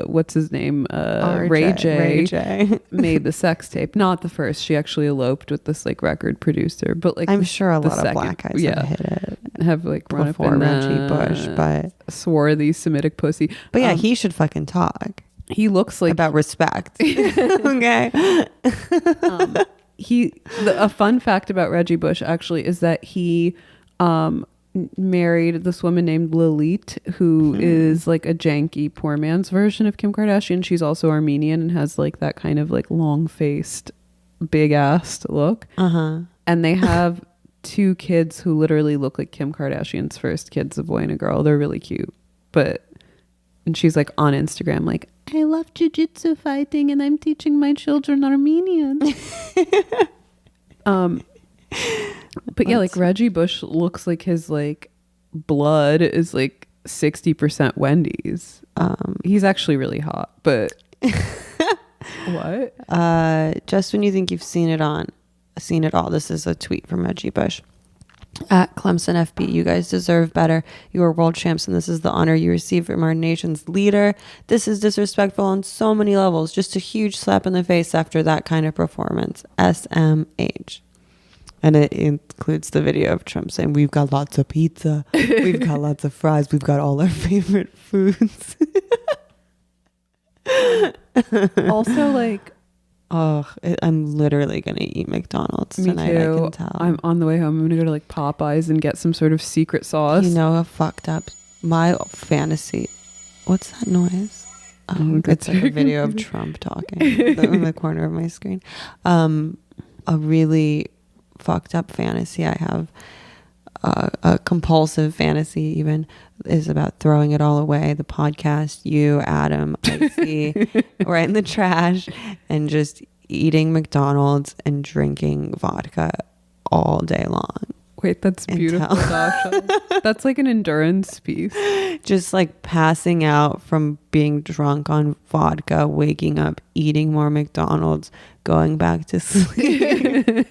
what's his name, Ray J made the sex tape. Not the first. She actually eloped with this like record producer, but like I'm sure a lot second, of black guys have hit it have like run up before in Reggie Bush, but swarthy Semitic pussy. yeah, he should fucking talk He looks like about respect. Okay. A fun fact about Reggie Bush actually is that he married this woman named Lilit, who is like a janky poor man's version of Kim Kardashian. She's also Armenian and has like that kind of like long-faced, big-assed look. And they have 2 kids who literally look like Kim Kardashian's first kids, a boy and a girl. They're really cute. And she's like on Instagram like, I love jiu-jitsu fighting and I'm teaching my children Armenian. But yeah, like Reggie Bush looks like his like blood is like 60% Wendy's. He's actually really hot, but what? Just when you think you've seen it all. This is a tweet from Reggie Bush. At Clemson FB, you guys deserve better. You are world champs, and this is the honor you receive from our nation's leader. This is disrespectful on so many levels. Just a huge slap in the face after that kind of performance. SMH. And it includes the video of Trump saying, we've got lots of pizza. We've got lots of fries. We've got all our favorite foods. Also, like, I'm literally gonna eat McDonald's me tonight. too. I can tell. I'm on the way home. I'm gonna go to like Popeyes and get some sort of secret sauce. You know, a fucked up my fantasy. What's that noise? It's like a video of Trump talking in the corner of my screen. A really fucked up fantasy I have, a compulsive fantasy even, is about throwing it all away. The podcast, you, Adam, Icy, right in the trash, and just eating McDonald's and drinking vodka all day long. Wait, that's beautiful, Dasha. That's like an endurance piece. Just like passing out from being drunk on vodka, waking up, eating more McDonald's, going back to sleep.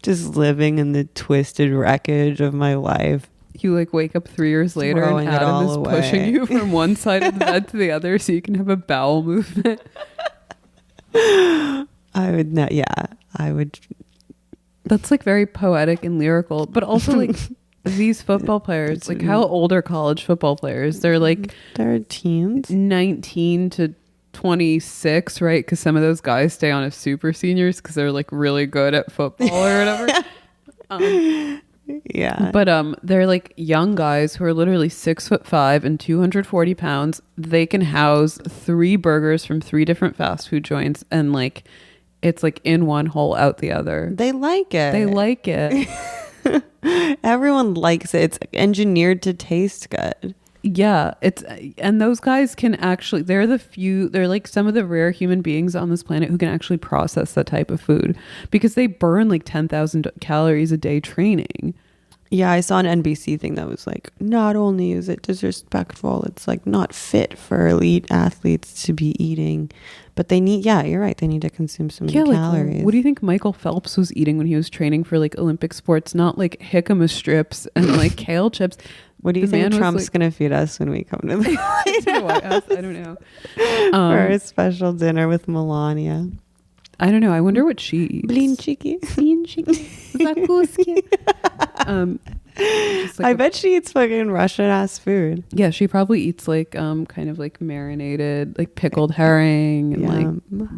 Just living in the twisted wreckage of my life. You like wake up 3 years later and Adam is pushing you from one side of the bed to the other so you can have a bowel movement. I would. That's like very poetic and lyrical, but also like these football players, like how old are college football players? They're like, they're teens, 19 to 26, right? Because some of those guys stay on as super seniors because they're like really good at football or whatever. Yeah, but they're like young guys who are literally 6'5" and 240 pounds. They can house 3 burgers from 3 different fast food joints, and like it's like in one hole out the other. They like it. Everyone likes it. It's engineered to taste good. Yeah, and those guys can actually, they're like some of the rare human beings on this planet who can actually process that type of food because they burn like 10,000 calories a day training. Yeah, I saw an NBC thing that was like, not only is it disrespectful, it's like not fit for elite athletes to be eating, but they need, yeah, you're right, they need to consume so many calories. Like, what do you think Michael Phelps was eating when he was training for like Olympic sports? Not like jicama strips and like kale chips. What do you think Trump's going to feed us when we come to the White House? I don't know. For a special dinner with Melania. I don't know. I wonder what she eats. Blinchiki. Zakuski. I bet she eats fucking Russian ass food. Yeah, she probably eats like kind of like marinated, like pickled herring and like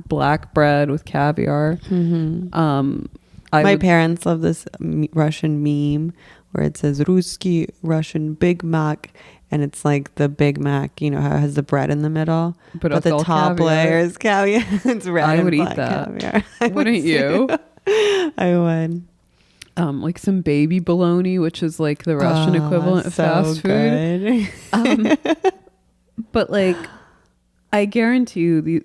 black bread with caviar. Mm-hmm. My parents love this Russian meme where it says Ruski Russian Big Mac, and it's like the Big Mac, you know, how it has the bread in the middle, But it's the all top caviar. layer is caviar. It's red. I and would eat black that. caviar. I would Wouldn't you? too. I would. Like some baby bologna, which is like the Russian equivalent of so fast food. But like, I guarantee you,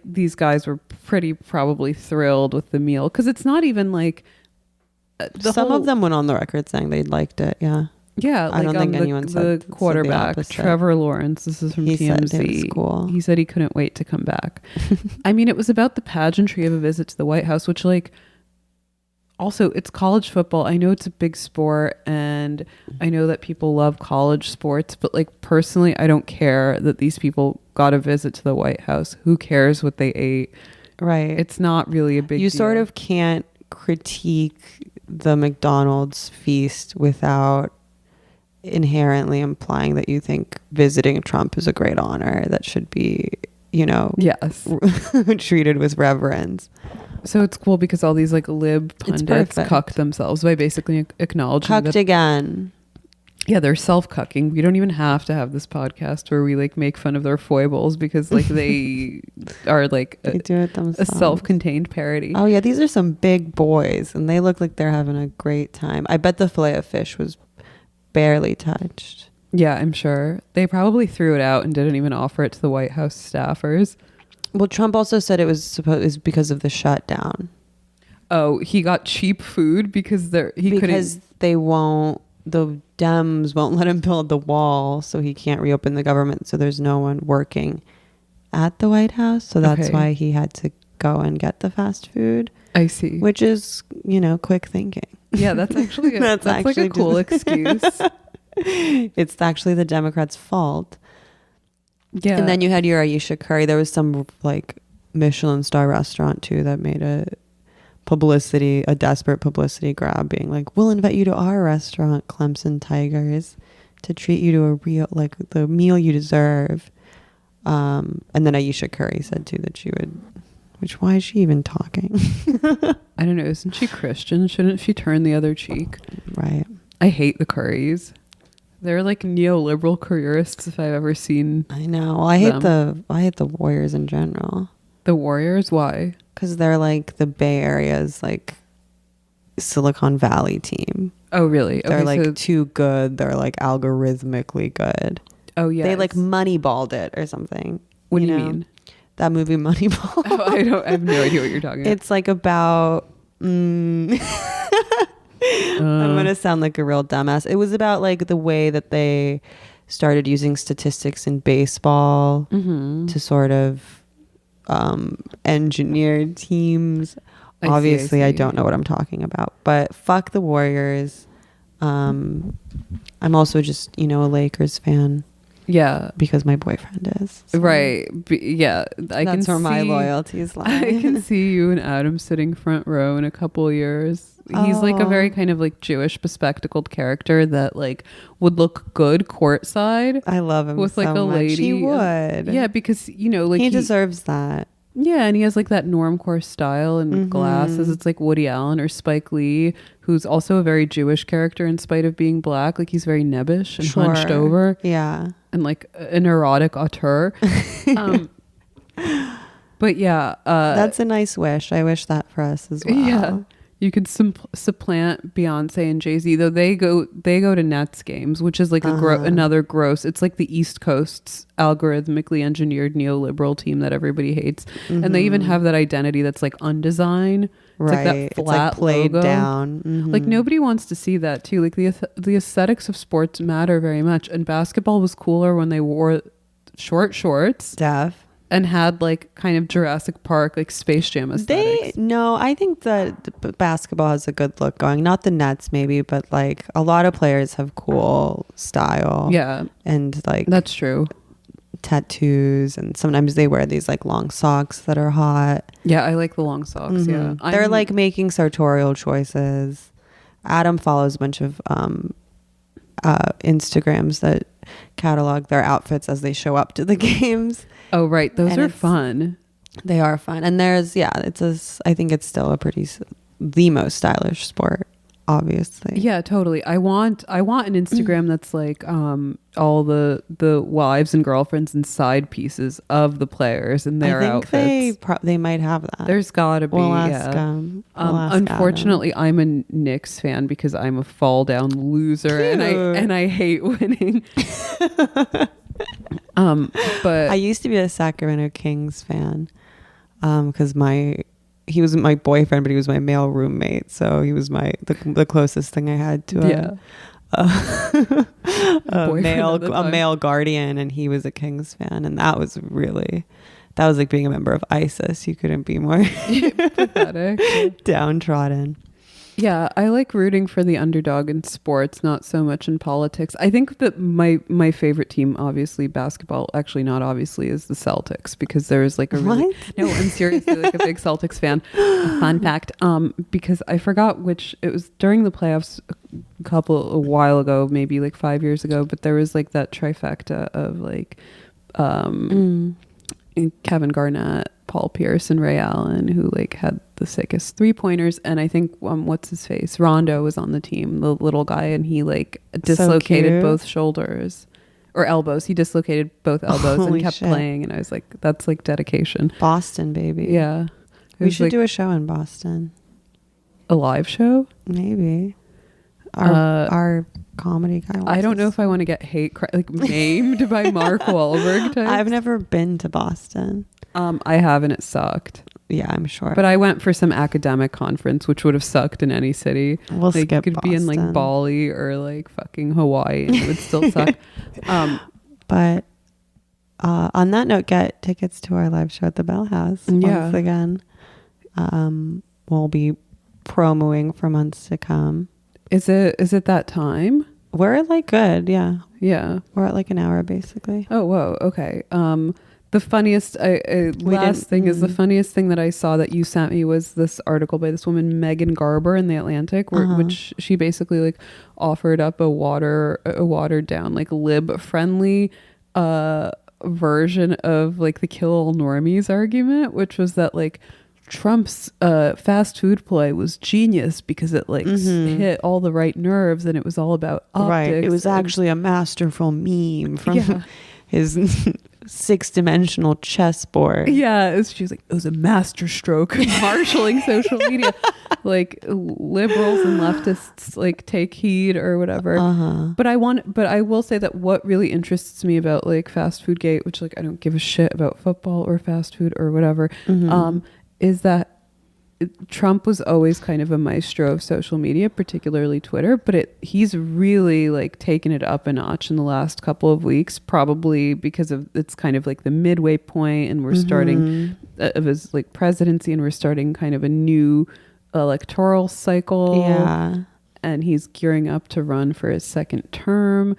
these guys were pretty probably thrilled with the meal, because it's not even like some of them went on the record saying they liked it. Yeah. Yeah, I don't think anyone said the quarterback, opposite. Trevor Lawrence. This is from He TMZ. said it was cool. He said he couldn't wait to come back. I mean, it was about the pageantry of a visit to the White House, which, like, also it's college football. I know it's a big sport, and I know that people love college sports, but like personally, I don't care that these people got a visit to the White House. Who cares what they ate? Right. It's not really a big deal. You sort of can't critique the McDonald's feast without inherently implying that you think visiting Trump is a great honor that should be, you know, yes, treated with reverence. So it's cool because all these like lib pundits cuck themselves by basically acknowledging cucked that, again. Yeah, they're self-cucking. We don't even have to have this podcast where we like make fun of their foibles, because like they are like they do it themselves. A self-contained parody. Oh yeah, these are some big boys and they look like they're having a great time. I bet the fillet of fish was barely touched. Yeah, I'm sure. They probably threw it out and didn't even offer it to the White House staffers. Well, Trump also said it was because of the shutdown. Oh, he got cheap food because the Dems won't let him build the wall, so he can't reopen the government. So there's no one working at the White House. So that's why he had to go and get the fast food. I see. Which is, you know, quick thinking. Yeah, that's actually that's like a cool excuse. It's actually the Democrats' fault. Yeah. And then you had your Ayesha Curry. There was some like Michelin star restaurant too that made a desperate publicity grab, being like, we'll invite you to our restaurant, Clemson Tigers, to treat you to a real, like, the meal you deserve. And then Ayesha Curry said too that she would, why is she even talking? I don't know. Isn't she Christian? Shouldn't she turn the other cheek? Right. I hate the Currys. They're like neoliberal careerists if I've ever seen. I know. Well, I hate the Warriors in general. The Warriors? Why? Because they're like the Bay Area's like Silicon Valley team. Oh, really? They're like too good. They're like algorithmically good. Oh, yeah. They like Moneyballed it or something. What do you mean? That movie Moneyball. Oh, I have no idea what you're talking about. It's like about... I'm going to sound like a real dumbass. It was about like the way that they started using statistics in baseball to sort of engineer teams. Obviously, I don't know what I'm talking about, but fuck the Warriors. I'm also just, you know, a Lakers fan. Yeah, because my boyfriend is. So right. Yeah, that's where my loyalties lie. I can see you and Adam sitting front row in a couple years. He's like a very kind of like Jewish bespectacled character that like would look good courtside. I love him with like so a lady. Much. He would. Yeah, because you know, like he deserves that. Yeah, and he has like that normcore style and glasses. It's like Woody Allen or Spike Lee, who's also a very Jewish character in spite of being black. Like he's very nebbish and hunched over. Yeah. And like an erotic auteur. But yeah. That's a nice wish. I wish that for us as well. Yeah. You could supplant Beyonce and Jay-Z, though they go to Nets games, which is like another gross. It's like the East Coast's algorithmically engineered neoliberal team that everybody hates, and they even have that identity that's like undesigned. It's right, like that flat it's like played logo down. Like nobody wants to see that too. Like the aesthetics of sports matter very much, and basketball was cooler when they wore short shorts. And had like kind of Jurassic Park, like Space Jam aesthetics. I think that basketball has a good look going. Not the Nets maybe, but like a lot of players have cool style. Yeah. And like that's true. Tattoos, and sometimes they wear these like long socks that are hot. Yeah, I like the long socks. Yeah. They're like making sartorial choices. Adam follows a bunch of Instagrams that catalog their outfits as they show up to the games. Oh, right. Those are fun. They are fun. And there's, I think it's still the most stylish sport. obviously. Yeah, totally. I want an Instagram that's like all the wives and girlfriends and side pieces of the players and their outfits. They might have that. There's gotta be. We'll ask, yeah. we'll ask Unfortunately, I'm a Knicks fan because I'm a fall down loser and I hate winning. But I used to be a Sacramento Kings fan because he was my boyfriend, but he was my male roommate, so he was the closest thing I had to a male guardian, and he was a Kings fan, and that was like being a member of ISIS. You couldn't be more pathetic, downtrodden. Yeah, I like rooting for the underdog in sports, not so much in politics. I think that my favorite team, obviously basketball, actually not obviously, is the Celtics, because there's like no, I'm seriously like a big Celtics fan. Fun fact, because I forgot it was during the playoffs a while ago, maybe like 5 years ago, but there was like that trifecta of like Kevin Garnett, Paul Pierce, and Ray Allen, who like had the sickest 3-pointers. And I think what's his face, Rondo, was on the team, the little guy, and he like dislocated both shoulders or elbows. He dislocated both elbows and kept playing. And I was like, that's like dedication. Boston, baby. Yeah, we should do a show in Boston. A live show, maybe. Our comedy guy. I don't know if I want to get maimed by Mark Wahlberg types. I've never been to Boston. I haven't. It sucked. Yeah, I'm sure. But I went for some academic conference, which would have sucked in any city. We'll like, skip you could be in like Bali or like fucking Hawaii, and it would still suck. But on that note, get tickets to our live show at the Bell House once again. We'll be promoing for months to come. Is it that time? We're like good, yeah. Yeah. We're at like an hour basically. Oh, whoa. Okay. The funniest the funniest thing that I saw that you sent me was this article by this woman, Megan Garber, in The Atlantic, which she basically like offered up a watered down, like lib friendly version of like the kill all normies argument, which was that like Trump's fast food play was genius because it like hit all the right nerves, and it was all about optics. Right. It was actually a masterful meme from his 6-dimensional chessboard. Yeah, she was like, it was a master stroke marshalling social media. Like liberals and leftists like take heed or whatever. But I will say that what really interests me about like fast food gate, which like I don't give a shit about football or fast food or whatever, is that Trump was always kind of a maestro of social media, particularly Twitter, but he's really like taken it up a notch in the last couple of weeks, probably because of it's kind of like the midway point, and we're starting of his like presidency, and we're starting kind of a new electoral cycle. Yeah, and he's gearing up to run for his second term.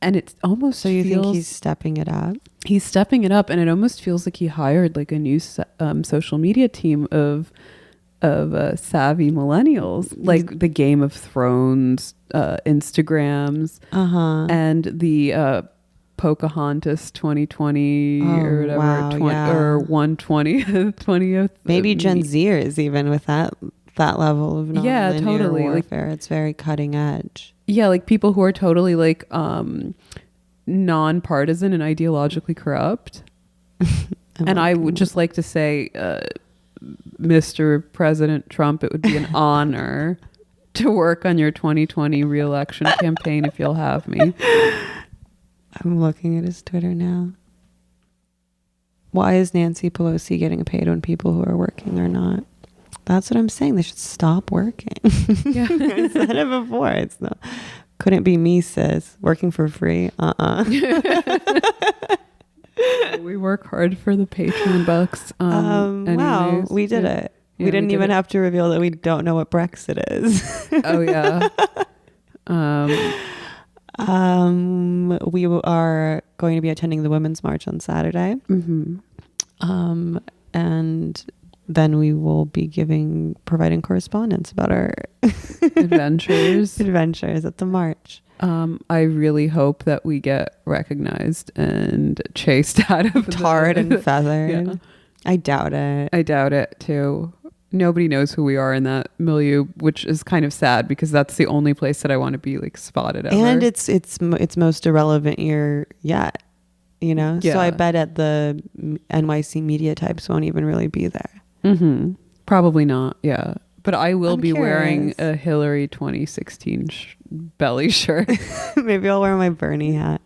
And it's almost think he's stepping it up? He's stepping it up, and it almost feels like he hired like a new social media team of savvy millennials, like the Game of Thrones Instagrams and the Pocahontas 2020 or whatever, or 120th. Maybe Gen Zers even with that level of non-linear totally warfare. It's very cutting edge. Yeah, like people who are totally like non-partisan and ideologically corrupt. And I would just like to say, Mr. President Trump, it would be an honor to work on your 2020 re-election campaign if you'll have me. I'm looking at his Twitter now. Why is Nancy Pelosi getting paid when people who are working are not? That's what I'm saying. They should stop working. Yeah. I said it before. It's not. Couldn't be me, sis. Working for free. We work hard for the Patreon bucks. Wow, we did it. Yeah, we didn't even have to reveal that we don't know what Brexit is. Oh yeah. We are going to be attending the Women's March on Saturday. And then we will be providing correspondence about our adventures at the march. I really hope that we get recognized and chased out of tarred and feathered. Yeah. I doubt it. I doubt it too. nobody knows who we are in that milieu, which is kind of sad because that's the only place that I want to be like spotted ever. And it's most irrelevant year yet, you know? Yeah. So I bet at the NYC media types won't even really be there. Mm-hmm. Probably not. Yeah. But I will I'm be curious. wearing a Hillary 2016 belly shirt. Maybe I'll wear my Bernie hat.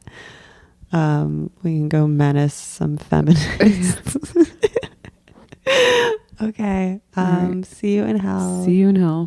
We can go menace some feminists. Okay. Right. See you in hell. See you in hell.